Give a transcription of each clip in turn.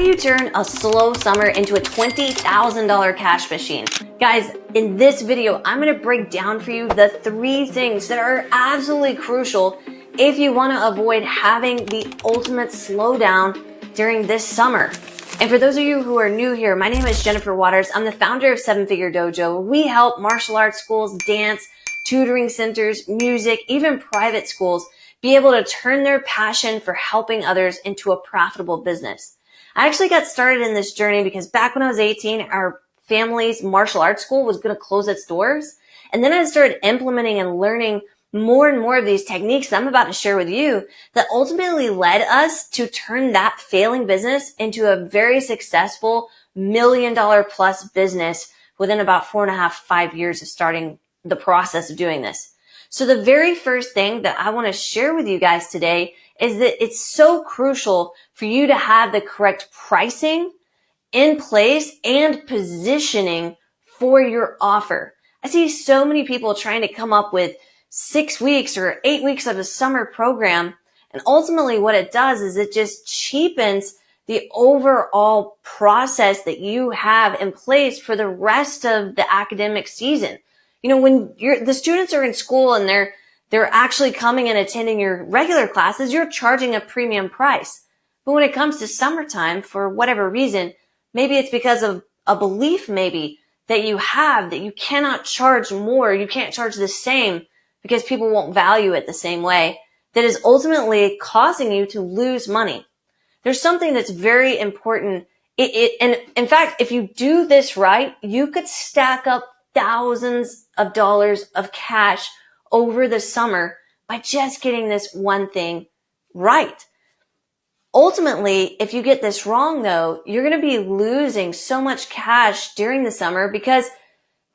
do you turn a slow summer into a $20,000 cash machine? Guys, in this video, I'm going to break down for you the 3 things that are absolutely crucial if you want to avoid having the ultimate slowdown during this summer. And for those of you who are new here, my name is Jennifer Waters. I'm the founder of 7-Figure Dojo. We help martial arts schools, dance, tutoring centers, music, even private schools be able to turn their passion for helping others into a profitable business. I actually got started in this journey because back when I was 18, our family's martial arts school was going to close its doors. And then I started implementing and learning more and more of these techniques that I'm about to share with you that ultimately led us to turn that failing business into a very successful $1 million plus business within about 4.5, 5 years of starting the process of doing this. So the very first thing that I want to share with you guys today is that it's so crucial for you to have the correct pricing in place and positioning for your offer. I see so many people trying to come up with 6 weeks or 8 weeks of a summer program. And ultimately what it does is it just cheapens the overall process that you have in place for the rest of the academic season. You know, when the students are in school and they're actually coming and attending your regular classes, you're charging a premium price. But when it comes to summertime, for whatever reason, maybe it's because of a belief maybe that you have that you cannot charge more, you can't charge the same because people won't value it the same way, that is ultimately causing you to lose money. There's something that's very important. And in fact, if you do this right, you could stack up thousands of dollars of cash over the summer by just getting this one thing right. Ultimately, if you get this wrong though, you're going to be losing so much cash during the summer because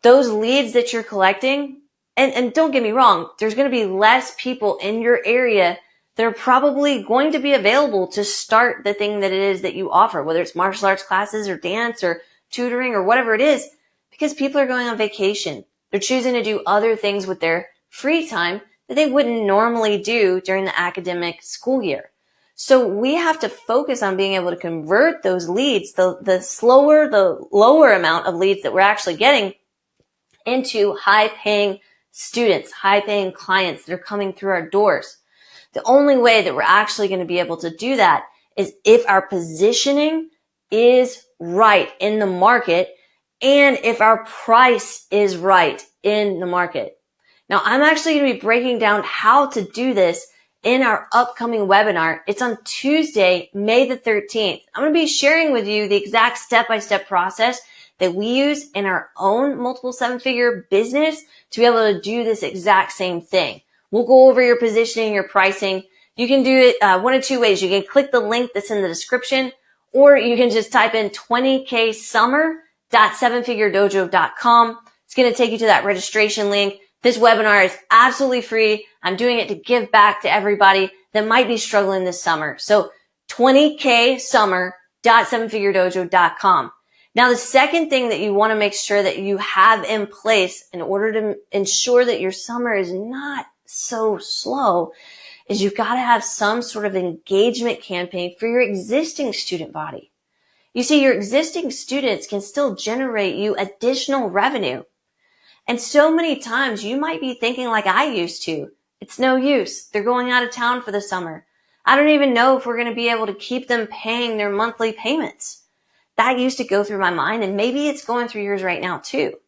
those leads that you're collecting, and don't get me wrong, there's going to be less people in your area that are probably going to be available to start the thing that it is that you offer, whether it's martial arts classes or dance or tutoring or whatever it is, because people are going on vacation. They're choosing to do other things with their free time that they wouldn't normally do during the academic school year. So we have to focus on being able to convert those leads, the lower amount of leads that we're actually getting, into high-paying students, high-paying clients that are coming through our doors. The only way that we're actually going to be able to do that is if our positioning is right in the market and if our price is right in the market. Now, I'm actually going to be breaking down how to do this in our upcoming webinar. It's on Tuesday, May the 13th. I'm going to be sharing with you the exact step-by-step process that we use in our own multiple 7-figure business to be able to do this exact same thing. We'll go over your positioning, your pricing. You can do it one of 2 ways. You can click the link that's in the description, or you can just type in 20ksummer.7figuredojo.com. It's going to take you to that registration link. This webinar is absolutely free. I'm doing it to give back to everybody that might be struggling this summer. So 20ksummer.7figuredojo.com. Now, the second thing that you want to make sure that you have in place in order to ensure that your summer is not so slow is you've got to have some sort of engagement campaign for your existing student body. You see, your existing students can still generate you additional revenue. And so many times you might be thinking like I used to. It's no use. They're going out of town for the summer. I don't even know if we're going to be able to keep them paying their monthly payments. That used to go through my mind, and maybe it's going through yours right now too.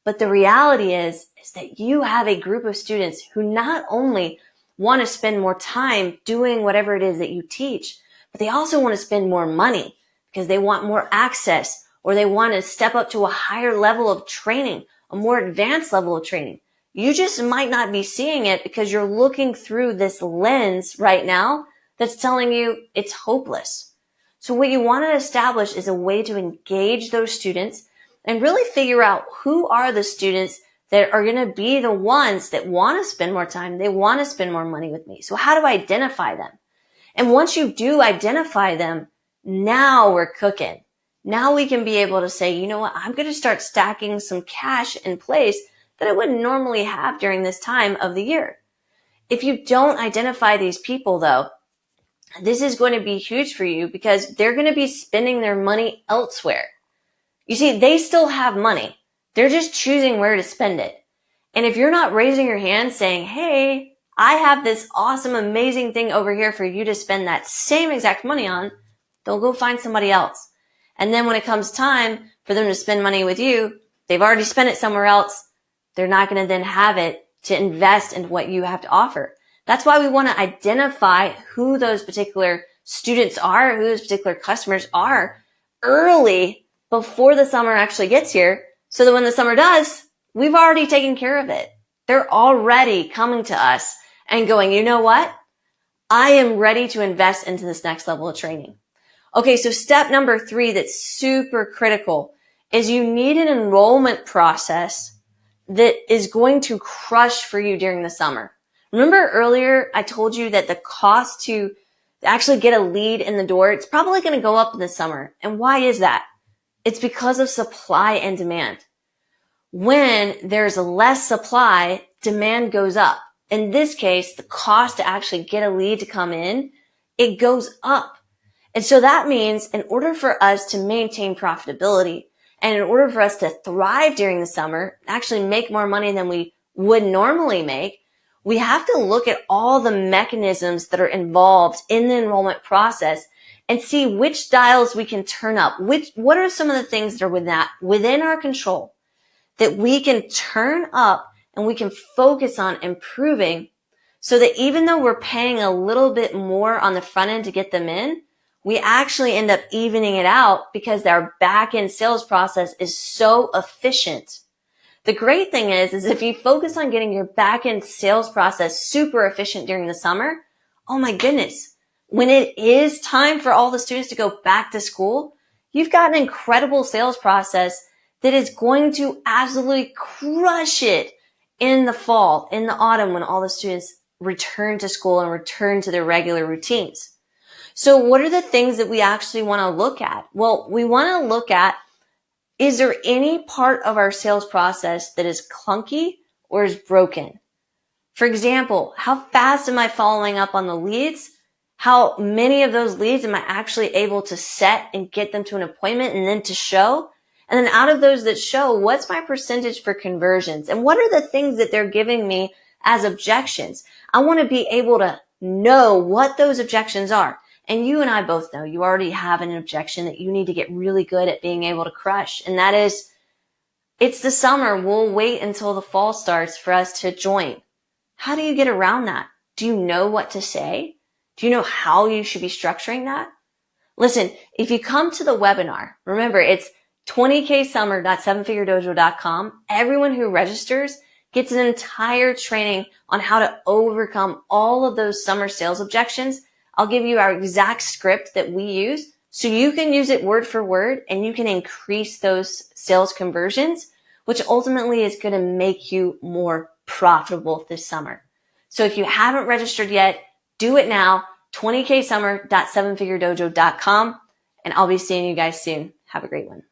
But the reality is that you have a group of students who not only want to spend more time doing whatever it is that you teach, but they also want to spend more money because they want more access or they want to step up to a higher level of training, a more advanced level of training. You just might not be seeing it because you're looking through this lens right now that's telling you it's hopeless. So what you want to establish is a way to engage those students and really figure out who are the students that are going to be the ones that want to spend more time. They want to spend more money with me. So how do I identify them? And once you do identify them, now we're cooking. Now we can be able to say, you know what, I'm going to start stacking some cash in place that I wouldn't normally have during this time of the year. If you don't identify these people though, this is going to be huge for you because they're going to be spending their money elsewhere. You see, they still have money. They're just choosing where to spend it. And if you're not raising your hand saying, hey, I have this awesome, amazing thing over here for you to spend that same exact money on, they'll go find somebody else. And then when it comes time for them to spend money with you, they've already spent it somewhere else. They're not going to then have it to invest in what you have to offer. That's why we want to identify who those particular students are, who those particular customers are early before the summer actually gets here, so that when the summer does, we've already taken care of it. They're already coming to us and going, you know what? I am ready to invest into this next level of training. Okay, so step number 3 that's super critical is you need an enrollment process that is going to crush for you during the summer. Remember earlier I told you that the cost to actually get a lead in the door, it's probably going to go up in the summer. And why is that? It's because of supply and demand. When there's less supply, demand goes up. In this case, the cost to actually get a lead to come in, it goes up. And so that means in order for us to maintain profitability and in order for us to thrive during the summer, actually make more money than we would normally make, we have to look at all the mechanisms that are involved in the enrollment process and see which dials we can turn up. What are some of the things that are within our control that we can turn up and we can focus on improving so that even though we're paying a little bit more on the front end to get them in, we actually end up evening it out because our back-end sales process is so efficient. The great thing is if you focus on getting your back-end sales process super efficient during the summer, oh my goodness, when it is time for all the students to go back to school, you've got an incredible sales process that is going to absolutely crush it in the fall, in the autumn, when all the students return to school and return to their regular routines. So what are the things that we actually want to look at? Well, we want to look at, is there any part of our sales process that is clunky or is broken? For example, how fast am I following up on the leads? How many of those leads am I actually able to set and get them to an appointment and then to show? And then out of those that show, what's my percentage for conversions? And what are the things that they're giving me as objections? I want to be able to know what those objections are. And you and I both know you already have an objection that you need to get really good at being able to crush. And that is, it's the summer. We'll wait until the fall starts for us to join. How do you get around that? Do you know what to say? Do you know how you should be structuring that? Listen, if you come to the webinar, remember it's 20ksummer.sevenfiguredojo.com. Everyone who registers gets an entire training on how to overcome all of those summer sales objections. I'll give you our exact script that we use so you can use it word for word and you can increase those sales conversions, which ultimately is going to make you more profitable this summer. So if you haven't registered yet, do it now, 20ksummer.sevenfiguredojo.com, and I'll be seeing you guys soon. Have a great one.